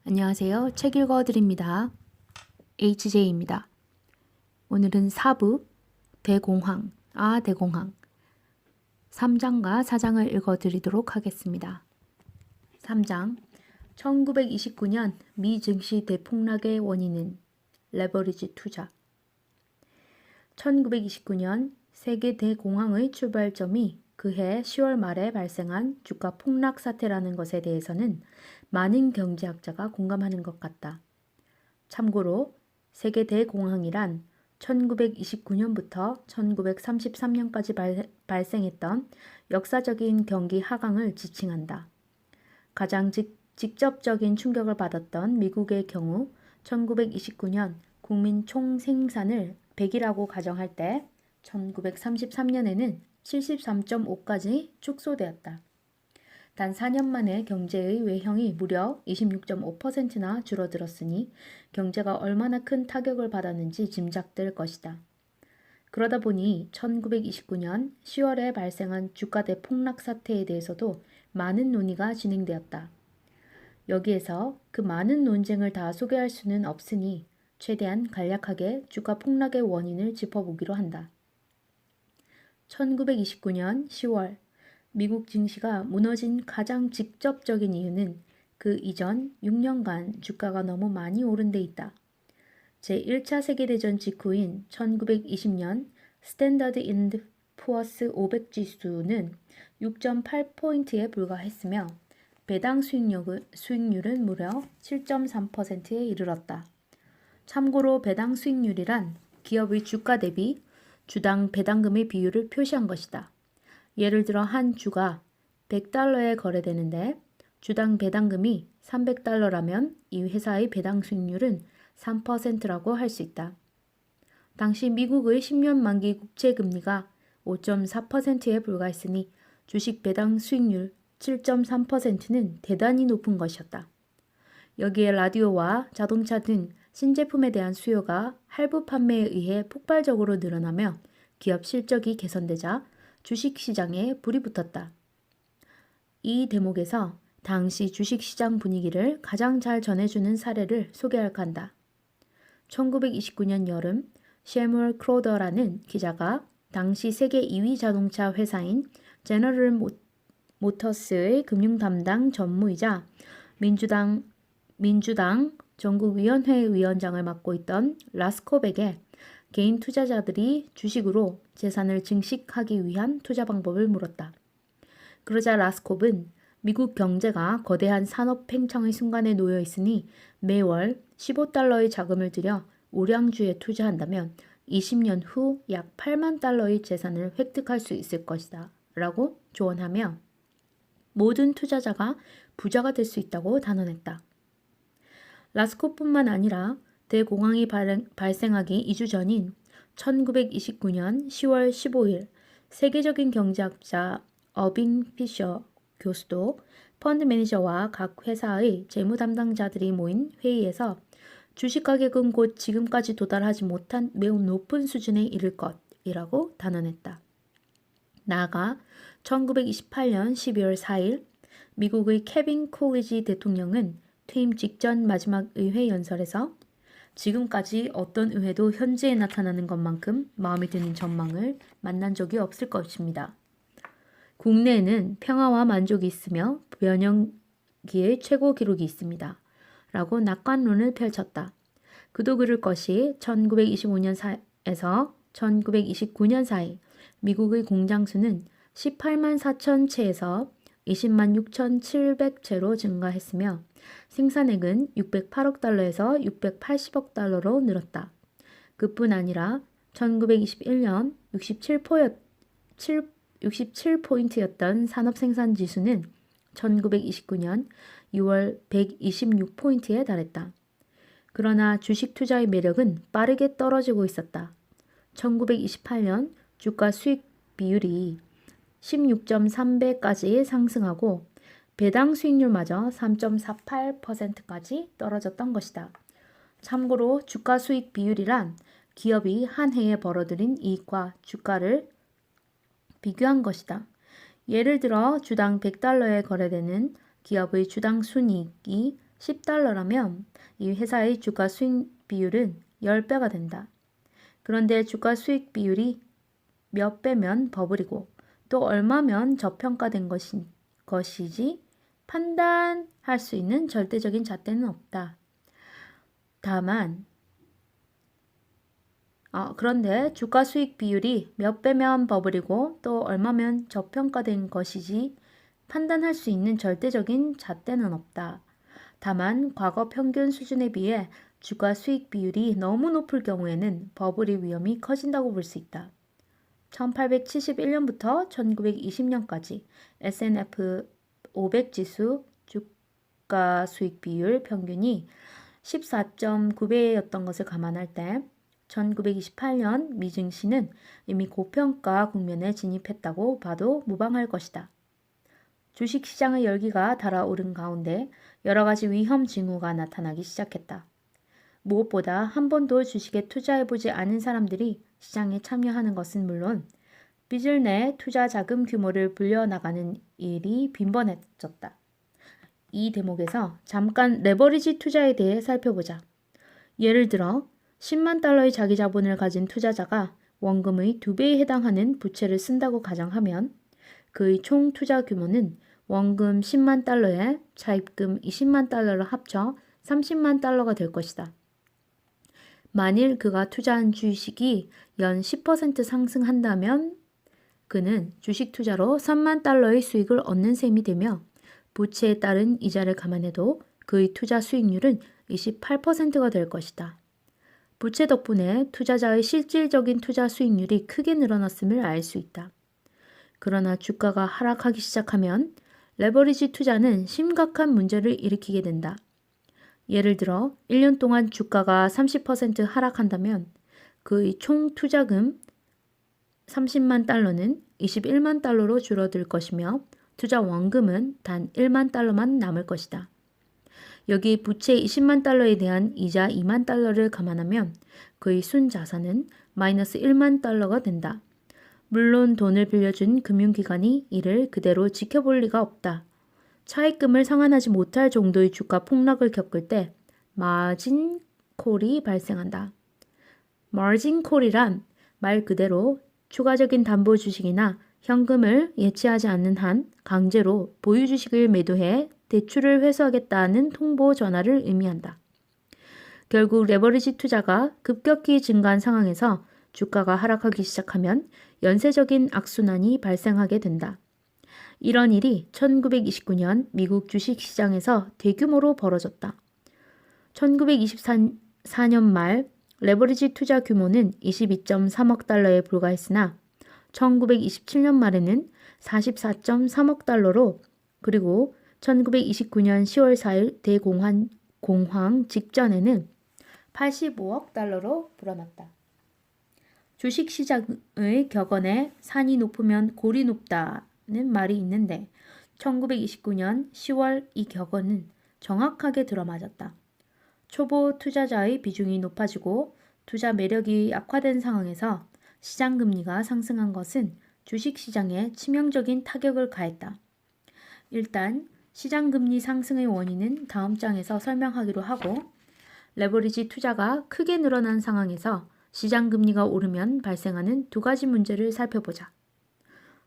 안녕하세요. 책 읽어드립니다. HJ입니다. 오늘은 4부 대공황, 대공황 3장과 4장을 읽어드리도록 하겠습니다. 3장 1929년 미 증시 대폭락의 원인은 레버리지 투자 1929년 세계 대공황의 출발점이 그해 10월 말에 발생한 주가 폭락 사태라는 것에 대해서는 많은 경제학자가 공감하는 것 같다. 참고로 세계 대공황이란 1929년부터 1933년까지 발생했던 역사적인 경기 하강을 지칭한다. 가장 직접적인 충격을 받았던 미국의 경우 1929년 국민 총생산을 100이라고 가정할 때 1933년에는 73.5까지 축소되었다. 단 4년 만에 경제의 외형이 무려 26.5%나 줄어들었으니 경제가 얼마나 큰 타격을 받았는지 짐작될 것이다. 그러다 보니 1929년 10월에 발생한 주가 대폭락 사태에 대해서도 많은 논의가 진행되었다. 여기에서 그 많은 논쟁을 다 소개할 수는 없으니 최대한 간략하게 주가 폭락의 원인을 짚어보기로 한다. 1929년 10월 미국 증시가 무너진 가장 직접적인 이유는 그 이전 6년간 주가가 너무 많이 오른 데 있다. 제1차 세계대전 직후인 1920년 스탠더드 앤드 푸어스 500 지수는 6.8포인트에 불과했으며 배당 수익률은 무려 7.3%에 이르렀다. 참고로 배당 수익률이란 기업의 주가 대비 주당 배당금의 비율을 표시한 것이다. 예를 들어 한 주가 100달러에 거래되는데 주당 배당금이 300달러라면 이 회사의 배당 수익률은 3%라고 할 수 있다. 당시 미국의 10년 만기 국채 금리가 5.4%에 불과했으니 주식 배당 수익률 7.3%는 대단히 높은 것이었다. 여기에 라디오와 자동차 등 신제품에 대한 수요가 할부 판매에 의해 폭발적으로 늘어나며 기업 실적이 개선되자 주식시장에 불이 붙었다. 이 대목에서 당시 주식시장 분위기를 가장 잘 전해주는 사례를 소개할까 한다. 1929년 여름 셰물 크로더라는 기자가 당시 세계 2위 자동차 회사인 제너럴 모터스의 금융 담당 전무이자 민주당 전국위원회 위원장을 맡고 있던 라스콥에게 개인 투자자들이 주식으로 재산을 증식하기 위한 투자 방법을 물었다. 그러자 라스콥은 미국 경제가 거대한 산업 팽창의 순간에 놓여 있으니 매월 15달러의 자금을 들여 우량주에 투자한다면 20년 후 약 8만 달러의 재산을 획득할 수 있을 것이다 라고 조언하며 모든 투자자가 부자가 될 수 있다고 단언했다. 라스콥뿐만 아니라 대공황이 발생하기 2주 전인 1929년 10월 15일 세계적인 경제학자 어빙 피셔 교수도 펀드 매니저와 각 회사의 재무 담당자들이 모인 회의에서 주식 가격은 곧 지금까지 도달하지 못한 매우 높은 수준에 이를 것이라고 단언했다. 나아가 1928년 12월 4일 미국의 케빈 콜리지 대통령은 퇴임 직전 마지막 의회 연설에서 지금까지 어떤 의회도 현재에 나타나는 것만큼 마음에 드는 전망을 만난 적이 없을 것입니다. 국내에는 평화와 만족이 있으며 변형기의 최고 기록이 있습니다. 라고 낙관론을 펼쳤다. 그도 그럴 것이 1925년에서 1929년 사이 미국의 공장 수는 18만 4천 채에서 20만 6,700채로 증가했으며 생산액은 608억 달러에서 680억 달러로 늘었다. 그뿐 아니라 1921년 67포인트였던 산업생산지수는 1929년 6월 126포인트에 달했다. 그러나 주식 투자의 매력은 빠르게 떨어지고 있었다. 1928년 주가 수익 비율이 16.3배까지 상승하고 배당 수익률마저 3.48%까지 떨어졌던 것이다. 참고로 주가 수익 비율이란 기업이 한 해에 벌어들인 이익과 주가를 비교한 것이다. 예를 들어 주당 100달러에 거래되는 기업의 주당 순이익이 $10라면 이 회사의 주가 수익 비율은 10배가 된다. 그런데 주가 수익 비율이 몇 배면 버블이고 또 얼마면 저평가된 것이지 판단할 수 있는 절대적인 잣대는 없다. 다만 그런데 주가 수익 비율이 몇 배면 버블이고 또 얼마면 저평가된 것이지 판단할 수 있는 절대적인 잣대는 없다. 다만 과거 평균 수준에 비해 주가 수익 비율이 너무 높을 경우에는 버블의 위험이 커진다고 볼 수 있다. 1871년부터 1920년까지 S&P 500 지수 주가 수익 비율 평균이 14.9배였던 것을 감안할 때 1928년 미 증시는 이미 고평가 국면에 진입했다고 봐도 무방할 것이다. 주식시장의 열기가 달아오른 가운데 여러 가지 위험 징후가 나타나기 시작했다. 무엇보다 한 번도 주식에 투자해보지 않은 사람들이 시장에 참여하는 것은 물론 빚을 내 투자 자금 규모를 불려나가는 일이 빈번해졌다. 이 대목에서 잠깐 레버리지 투자에 대해 살펴보자. 예를 들어 10만 달러의 자기 자본을 가진 투자자가 원금의 2배에 해당하는 부채를 쓴다고 가정하면 그의 총 투자 규모는 원금 10만 달러에 차입금 20만 달러를 합쳐 30만 달러가 될 것이다. 만일 그가 투자한 주식이 연 10% 상승한다면 그는 주식 투자로 3만 달러의 수익을 얻는 셈이 되며 부채에 따른 이자를 감안해도 그의 투자 수익률은 28%가 될 것이다. 부채 덕분에 투자자의 실질적인 투자 수익률이 크게 늘어났음을 알 수 있다. 그러나 주가가 하락하기 시작하면 레버리지 투자는 심각한 문제를 일으키게 된다. 예를 들어 1년 동안 주가가 30% 하락한다면 그의 총 투자금 30만 달러는 21만 달러로 줄어들 것이며 투자 원금은 단 1만 달러만 남을 것이다. 여기 부채 20만 달러에 대한 이자 2만 달러를 감안하면 그의 순자산은 마이너스 1만 달러가 된다. 물론 돈을 빌려준 금융기관이 이를 그대로 지켜볼 리가 없다. 차입금을 상환하지 못할 정도의 주가 폭락을 겪을 때 마진 콜이 발생한다. 마진 콜이란 말 그대로 추가적인 담보 주식이나 현금을 예치하지 않는 한 강제로 보유 주식을 매도해 대출을 회수하겠다는 통보 전화를 의미한다. 결국 레버리지 투자가 급격히 증가한 상황에서 주가가 하락하기 시작하면 연쇄적인 악순환이 발생하게 된다. 이런 일이 1929년 미국 주식시장에서 대규모로 벌어졌다. 1924년 말 레버리지 투자 규모는 22.3억 달러에 불과했으나 1927년 말에는 44.3억 달러로 그리고 1929년 10월 4일 대공황 직전에는 85억 달러로 불어났다. 주식시장의 격언에 산이 높으면 골이 높다는 말이 있는데 1929년 10월 이 격언은 정확하게 들어맞았다. 초보 투자자의 비중이 높아지고 투자 매력이 약화된 상황에서 시장금리가 상승한 것은 주식시장에 치명적인 타격을 가했다. 일단 시장금리 상승의 원인은 다음 장에서 설명하기로 하고 레버리지 투자가 크게 늘어난 상황에서 시장금리가 오르면 발생하는 두 가지 문제를 살펴보자.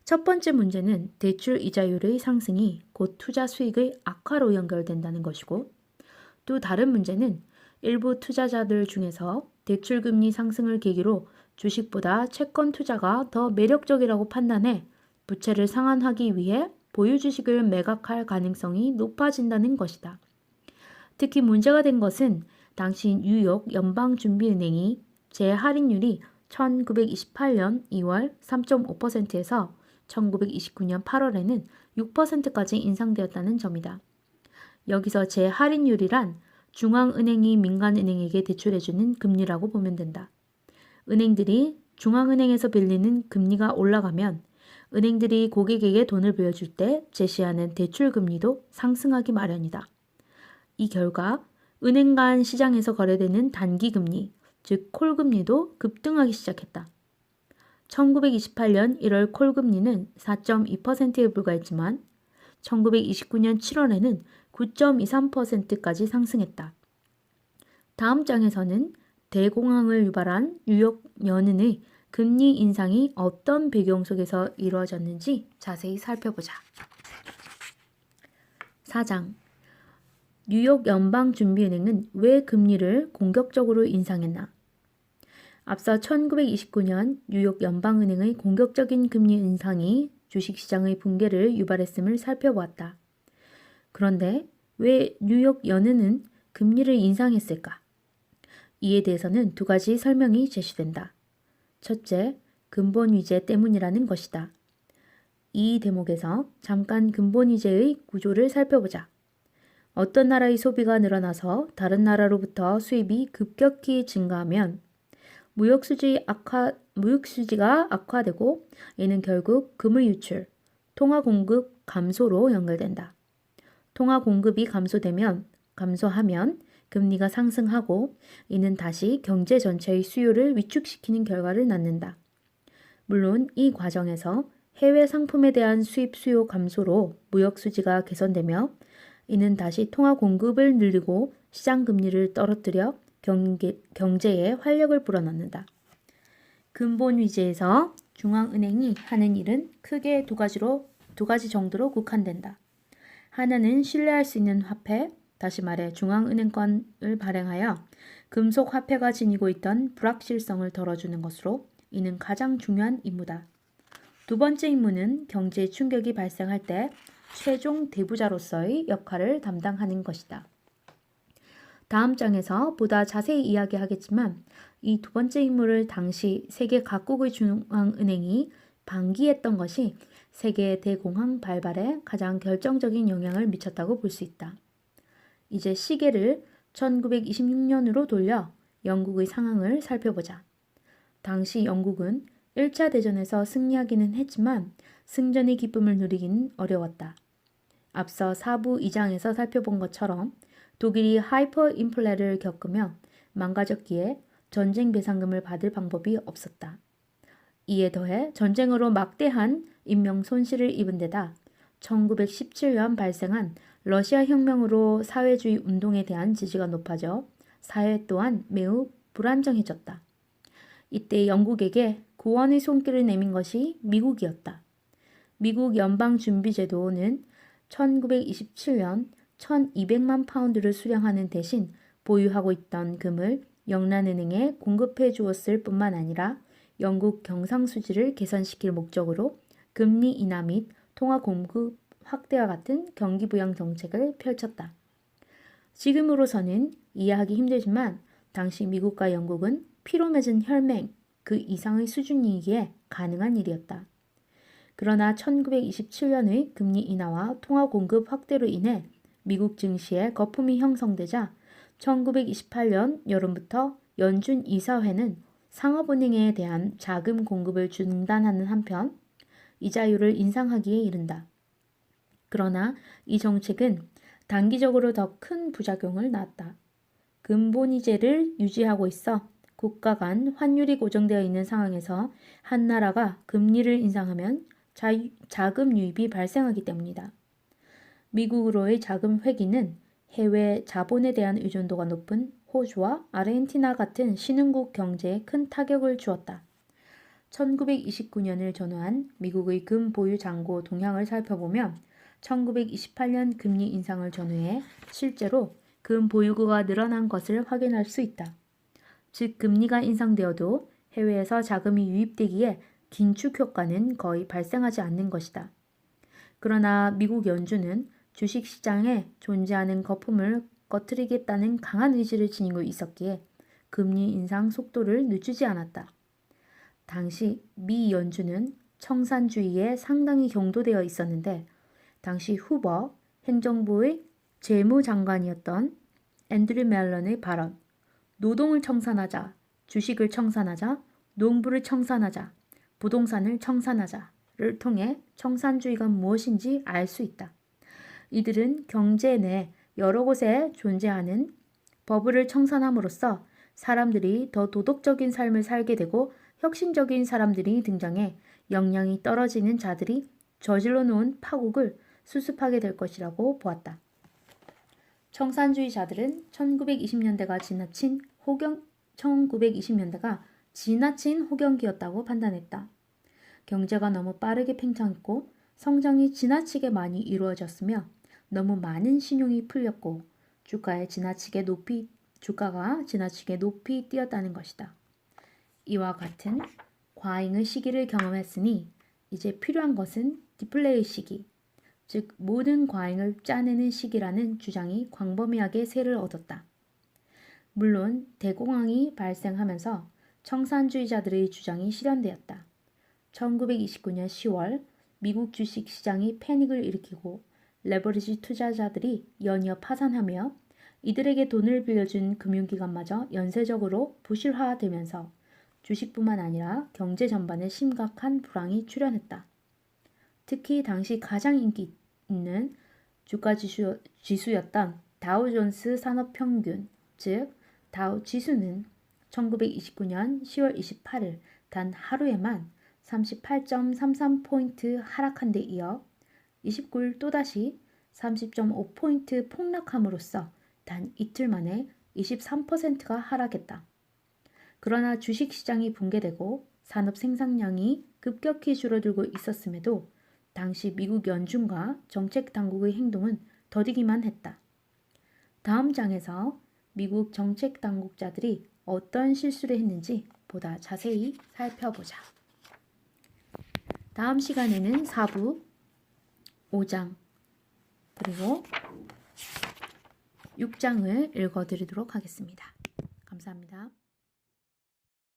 첫 번째 문제는 대출 이자율의 상승이 곧 투자 수익의 악화로 연결된다는 것이고 또 다른 문제는 일부 투자자들 중에서 대출금리 상승을 계기로 주식보다 채권 투자가 더 매력적이라고 판단해 부채를 상환하기 위해 보유 주식을 매각할 가능성이 높아진다는 것이다. 특히 문제가 된 것은 당시 뉴욕 연방준비은행이 재할인율이 1928년 2월 3.5%에서 1929년 8월에는 6%까지 인상되었다는 점이다. 여기서 재할인율이란 중앙은행이 민간은행에게 대출해주는 금리라고 보면 된다. 은행들이 중앙은행에서 빌리는 금리가 올라가면 은행들이 고객에게 돈을 빌려줄 때 제시하는 대출금리도 상승하기 마련이다. 이 결과 은행 간 시장에서 거래되는 단기금리, 즉 콜금리도 급등하기 시작했다. 1928년 1월 콜금리는 4.2%에 불과했지만 1929년 7월에는 9.23%까지 상승했다. 다음 장에서는 대공황을 유발한 뉴욕 연은의 금리 인상이 어떤 배경 속에서 이루어졌는지 자세히 살펴보자. 4장. 뉴욕 연방준비은행은 왜 금리를 공격적으로 인상했나? 앞서 1929년 뉴욕 연방은행의 공격적인 금리 인상이 주식시장의 붕괴를 유발했음을 살펴보았다. 그런데 왜 뉴욕 연은은 금리를 인상했을까? 이에 대해서는 두 가지 설명이 제시된다. 첫째, 근본 위제 때문이라는 것이다. 이 대목에서 잠깐 근본 위제의 구조를 살펴보자. 어떤 나라의 소비가 늘어나서 다른 나라로부터 수입이 급격히 증가하면 무역수지가 악화되고 이는 결국 금의 유출, 통화 공급 감소로 연결된다. 통화 공급이 감소하면 금리가 상승하고 이는 다시 경제 전체의 수요를 위축시키는 결과를 낳는다. 물론 이 과정에서 해외 상품에 대한 수입 수요 감소로 무역 수지가 개선되며 이는 다시 통화 공급을 늘리고 시장 금리를 떨어뜨려 경제에 활력을 불어넣는다. 근본 위제에서 중앙은행이 하는 일은 크게 두 가지 정도로 국한된다. 하나는 신뢰할 수 있는 화폐, 다시 말해 중앙은행권을 발행하여 금속 화폐가 지니고 있던 불확실성을 덜어주는 것으로 이는 가장 중요한 임무다. 두 번째 임무는 경제 충격이 발생할 때 최종 대부자로서의 역할을 담당하는 것이다. 다음 장에서 보다 자세히 이야기하겠지만 이 두 번째 임무를 당시 세계 각국의 중앙은행이 방기했던 것이 세계 대공황 발발에 가장 결정적인 영향을 미쳤다고 볼 수 있다. 이제 시계를 1926년으로 돌려 영국의 상황을 살펴보자. 당시 영국은 1차 대전에서 승리하기는 했지만 승전의 기쁨을 누리기는 어려웠다. 앞서 4부 2장에서 살펴본 것처럼 독일이 하이퍼 인플레를 겪으며 망가졌기에 전쟁 배상금을 받을 방법이 없었다. 이에 더해 전쟁으로 막대한 인명 손실을 입은 데다 1917년 발생한 러시아 혁명으로 사회주의 운동에 대한 지지가 높아져 사회 또한 매우 불안정해졌다. 이때 영국에게 구원의 손길을 내민 것이 미국이었다. 미국 연방준비제도는 1927년 1200만 파운드를 수령하는 대신 보유하고 있던 금을 영란은행에 공급해 주었을 뿐만 아니라 영국 경상수지를 개선시킬 목적으로 금리 인하 및 통화 공급 확대와 같은 경기부양 정책을 펼쳤다. 지금으로서는 이해하기 힘들지만 당시 미국과 영국은 피로 맺은 혈맹 그 이상의 수준이기에 가능한 일이었다. 그러나 1927년의 금리 인하와 통화 공급 확대로 인해 미국 증시에 거품이 형성되자 1928년 여름부터 연준 이사회는 상업은행에 대한 자금 공급을 중단하는 한편 이자율을 인상하기에 이른다. 그러나 이 정책은 단기적으로 더 큰 부작용을 낳았다. 근본이제를 유지하고 있어 국가 간 환율이 고정되어 있는 상황에서 한 나라가 금리를 인상하면 자금 유입이 발생하기 때문이다. 미국으로의 자금 회귀는 해외 자본에 대한 의존도가 높은 호주와 아르헨티나 같은 신흥국 경제에 큰 타격을 주었다. 1929년을 전후한 미국의 금 보유 잔고 동향을 살펴보면 1928년 금리 인상을 전후해 실제로 금 보유고가 늘어난 것을 확인할 수 있다. 즉 금리가 인상되어도 해외에서 자금이 유입되기에 긴축 효과는 거의 발생하지 않는 것이다. 그러나 미국 연준은 주식시장에 존재하는 거품을 꺼트리겠다는 강한 의지를 지니고 있었기에 금리 인상 속도를 늦추지 않았다. 당시 미 연준은 청산주의에 상당히 경도되어 있었는데 당시 후버 행정부의 재무장관이었던 앤드류 멜런의 발언, 노동을 청산하자, 주식을 청산하자, 농부를 청산하자, 부동산을 청산하자를 통해 청산주의가 무엇인지 알 수 있다. 이들은 경제 내 여러 곳에 존재하는 버블을 청산함으로써 사람들이 더 도덕적인 삶을 살게 되고 혁신적인 사람들이 등장해 역량이 떨어지는 자들이 저질러 놓은 파국을 수습하게 될 것이라고 보았다. 청산주의자들은 1920년대가 지나친 호경기였다고 판단했다. 경제가 너무 빠르게 팽창했고 성장이 지나치게 많이 이루어졌으며 너무 많은 신용이 풀렸고 주가가 지나치게 높이 뛰었다는 것이다. 이와 같은 과잉의 시기를 경험했으니 이제 필요한 것은 디플레이 시기, 즉 모든 과잉을 짜내는 시기라는 주장이 광범위하게 세를 얻었다. 물론 대공황이 발생하면서 청산주의자들의 주장이 실현되었다. 1929년 10월 미국 주식시장이 패닉을 일으키고 레버리지 투자자들이 연이어 파산하며 이들에게 돈을 빌려준 금융기관마저 연쇄적으로 부실화되면서 주식뿐만 아니라 경제 전반에 심각한 불황이 출현했다. 특히 당시 가장 인기 있는 주가 지수였던 다우존스 산업평균, 즉 다우 지수는 1929년 10월 28일 단 하루에만 38.33포인트 하락한 데 이어 29일 또다시 30.5포인트 폭락함으로써 단 이틀 만에 23%가 하락했다. 그러나 주식시장이 붕괴되고 산업 생산량이 급격히 줄어들고 있었음에도 당시 미국 연준과 정책 당국의 행동은 더디기만 했다. 다음 장에서 미국 정책 당국자들이 어떤 실수를 했는지 보다 자세히 살펴보자. 다음 시간에는 4부 5장 그리고 6장을 읽어드리도록 하겠습니다. 감사합니다.